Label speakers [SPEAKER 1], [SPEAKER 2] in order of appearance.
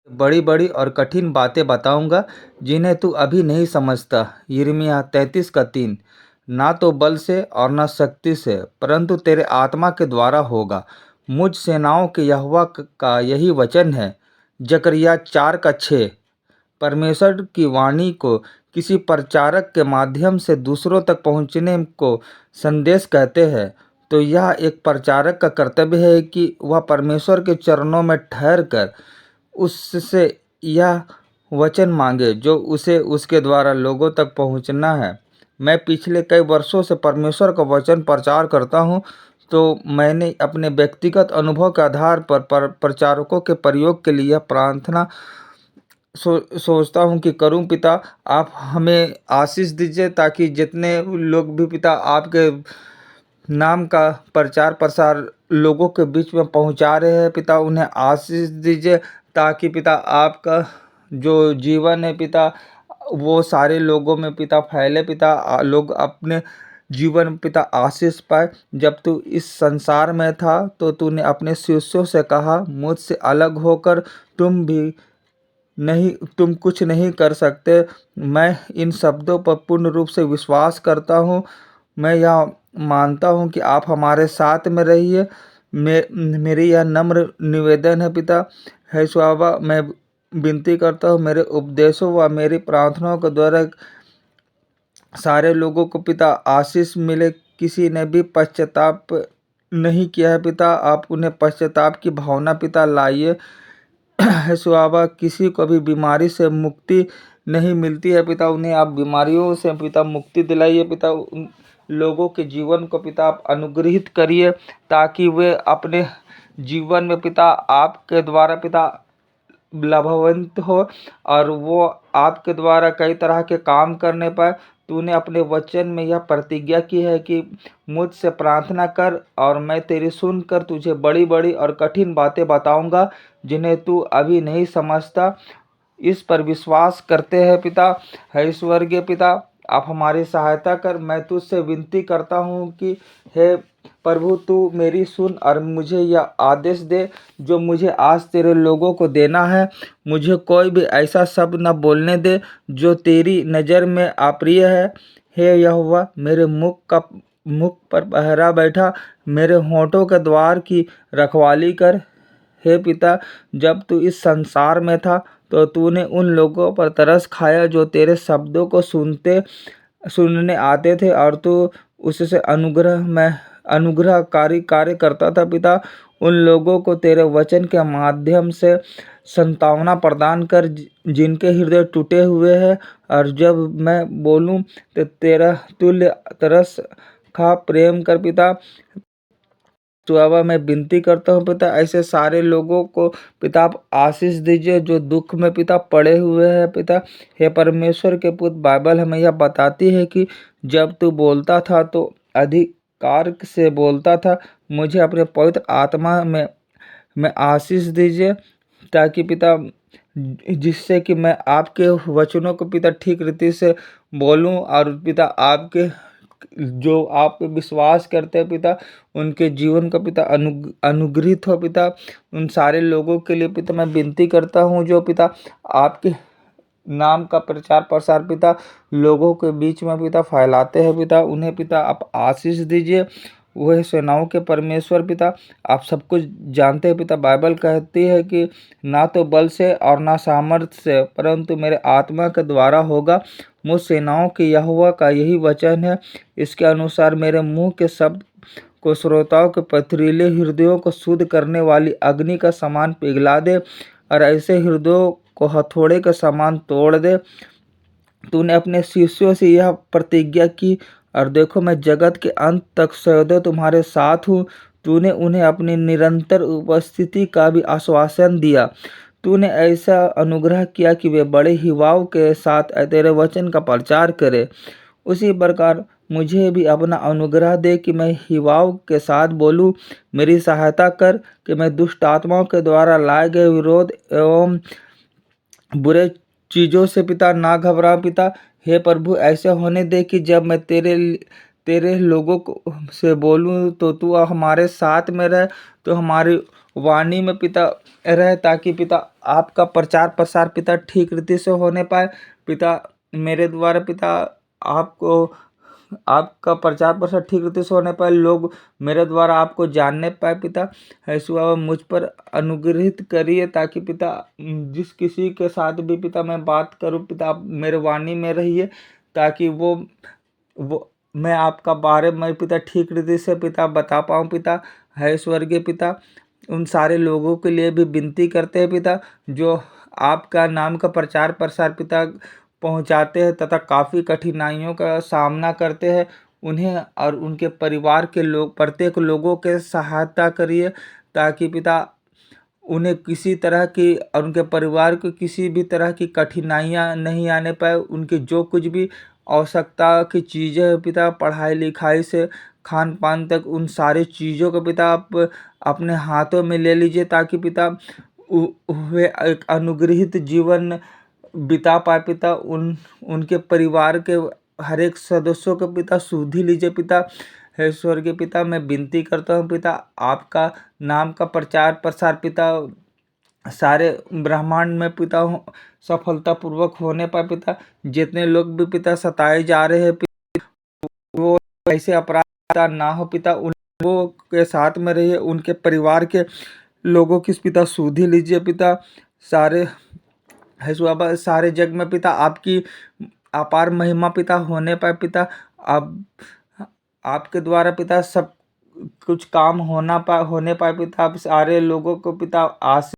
[SPEAKER 1] बड़ी बड़ी और कठिन बातें बताऊंगा जिन्हें तू अभी नहीं समझता। यिर्मयाह 33 का 3। ना तो बल से और न शक्ति से परंतु तेरे आत्मा के द्वारा होगा, मुझ सेनाओं के यहोवा का यही वचन है। जकरिया 4 का 6। परमेश्वर की वाणी को किसी प्रचारक के माध्यम से दूसरों तक पहुंचने को संदेश कहते हैं, तो यह एक प्रचारक का कर्तव्य है कि वह परमेश्वर के चरणों में ठहर कर उससे यह वचन मांगे जो उसे उसके द्वारा लोगों तक पहुंचना है। मैं पिछले कई वर्षों से परमेश्वर का वचन प्रचार करता हूं, तो मैंने अपने व्यक्तिगत अनुभव के आधार पर प्रचारकों के प्रयोग के लिए यह प्रार्थना सोचता हूँ कि करूँ। पिता, आप हमें आशीष दीजिए ताकि जितने लोग भी पिता आपके नाम का प्रचार प्रसार लोगों के बीच में पहुंचा रहे हैं, पिता उन्हें आशीष दीजिए ताकि पिता आपका जो जीवन है पिता वो सारे लोगों में पिता फैले। पिता लोग अपने जीवन में पिता आशीष पाए। जब तू इस संसार में था तो तूने अपने शिष्यों से कहा, मुझसे अलग होकर तुम कुछ नहीं कर सकते। मैं इन शब्दों पर पूर्ण रूप से विश्वास करता हूँ। मैं यह मानता हूँ कि आप हमारे साथ में रहिए। मेरी यह नम्र निवेदन है पिता। है स्वाबा, मैं विनती करता हूँ मेरे उपदेशों व मेरी प्रार्थनाओं के द्वारा सारे लोगों को पिता आशीष मिले। किसी ने भी पश्चाताप नहीं किया है पिता, आप उन्हें पश्चाताप की भावना पिता लाइए। है सुहावा, किसी को भी बीमारी से मुक्ति नहीं मिलती है पिता, उन्हें आप बीमारियों से पिता मुक्ति दिलाइए। पिता उन लोगों के जीवन को पिता आप अनुग्रहित करिए ताकि वे अपने जीवन में पिता आपके द्वारा पिता लाभवंत हो और वो आपके द्वारा कई तरह के काम करने पाए। तूने अपने वचन में यह प्रतिज्ञा की है कि मुझसे प्रार्थना कर और मैं तेरी सुनकर तुझे बड़ी बड़ी और कठिन बातें बताऊंगा जिन्हें तू अभी नहीं समझता। इस पर विश्वास करते हैं पिता। हे स्वर्गीय पिता, आप हमारी सहायता कर। मैं तुझसे विनती करता हूँ कि हे प्रभु, तू मेरी सुन और मुझे यह आदेश दे जो मुझे आज तेरे लोगों को देना है। मुझे कोई भी ऐसा शब्द न बोलने दे जो तेरी नज़र में अप्रिय है। हे यहोवा, मेरे मुख पर पहरा बैठा, मेरे होठों के द्वार की रखवाली कर। हे पिता, जब तू इस संसार में था तो तूने उन लोगों पर तरस खाया जो तेरे शब्दों को सुनने आते थे और तू उससे अनुग्रहकारी कार्य करता था पिता। उन लोगों को तेरे वचन के माध्यम से संतावना प्रदान कर जिनके हृदय टूटे हुए हैं, और जब मैं बोलूं तो तेरा तुल्य तरस खा प्रेम कर पिता। तो अब मैं विनती करता हूँ पिता, ऐसे सारे लोगों को पिता आप आशीष दीजिए जो दुख में पिता पड़े हुए हैं पिता। हे परमेश्वर के पुत्र, बाइबल हमें यह बताती है कि जब तू बोलता था तो अधिकार से बोलता था। मुझे अपने पवित्र आत्मा में आशीष दीजिए ताकि पिता जिससे कि मैं आपके वचनों को पिता ठीक रीति से बोलूं और पिता आपके जो आप पे विश्वास करते हैं पिता उनके जीवन का पिता अनुग्रहित हो पिता। उन सारे लोगों के लिए पिता मैं विनती करता हूँ जो पिता आपके नाम का प्रचार प्रसार पिता लोगों के बीच में पिता फैलाते हैं पिता, उन्हें पिता आप आशीष दीजिए। वह सेनाओं के परमेश्वर पिता, आप सब कुछ जानते हैं पिता। बाइबल कहती है कि ना तो बल से और ना सामर्थ्य से परंतु मेरे आत्मा के द्वारा होगा, मुझ सेनाओं के यहोवा का यही वचन है। इसके अनुसार मेरे मुंह के शब्द को श्रोताओं के पथरीले हृदयों को शुद्ध करने वाली अग्नि का समान पिघला दे और ऐसे हृदयों को हथौड़े के समान तोड़ दे। तूने अपने शिष्यों से यह प्रतिज्ञा की और देखो मैं जगत के अंत तक सदैव तुम्हारे साथ हूँ। तूने उन्हें अपनी निरंतर उपस्थिति का भी आश्वासन दिया। तूने ऐसा अनुग्रह किया कि वे बड़े हिवाव के साथ तेरे वचन का प्रचार करें। उसी प्रकार मुझे भी अपना अनुग्रह दे कि मैं हिवाव के साथ बोलूं। मेरी सहायता कर कि मैं दुष्ट आत्माओं के द्वारा लाए गए विरोध एवं बुरे चीज़ों से पिता ना घबरा पिता। हे प्रभु, ऐसे होने दे कि जब मैं तेरे लोगों को से बोलूँ तो तू हमारे साथ में रह, तो हमारी वाणी में पिता रहे, ताकि पिता आपका प्रचार प्रसार पिता ठीक रीति से होने पाए। पिता मेरे द्वारा पिता आपको आपका प्रचार प्रसार ठीक रीति से होने पाए, लोग मेरे द्वारा आपको जानने पाए पिता। यीशु बाबा मुझ पर अनुग्रहित करिए, ताकि पिता जिस किसी के साथ भी पिता मैं बात करूं पिता आप मेरे वाणी में रहिए, ताकि वो मैं आपका बारे में पिता ठीक रीति से पिता बता पाऊँ पिता। है स्वर्गीय पिता, उन सारे लोगों के लिए भी विनती करते हैं पिता, जो आपका नाम का प्रचार प्रसार पिता पहुंचाते हैं तथा काफ़ी कठिनाइयों का सामना करते हैं। उन्हें और उनके परिवार के लोग प्रत्येक लोगों के सहायता करिए, ताकि पिता उन्हें किसी तरह की और उनके परिवार को किसी भी तरह की कठिनाइयाँ नहीं आने पाए। उनकी जो कुछ भी आवश्यकता की चीज़ें हैं पिता, पढ़ाई लिखाई से खान पान तक, उन सारी चीज़ों को पिता आप अपने हाथों में ले लीजिए, ताकि पिता वे एक अनुग्रहित जीवन बिता पाए पिता। उनके परिवार के हर एक सदस्यों को पिता सुधि लीजिए पिता। हे स्वर्गीय पिता, मैं विनती करता हूँ पिता, आपका नाम का प्रचार प्रसार पिता सारे ब्रह्मांड में पिता सफलतापूर्वक होने पाए पिता। जितने लोग भी पिता सताए जा रहे हैं पिता, वो ऐसे अपराध पिता ना हो पिता, उन लोगों के साथ में रहिए, उनके परिवार के लोगों की पिता सुधि लीजिए पिता। सारे है बाबा, सारे जग में पिता आपकी अपार महिमा पिता होने पाए पिता। आप आपके द्वारा पिता सब कुछ काम होने पाए पिता। आप सारे लोगों को पिता आशीष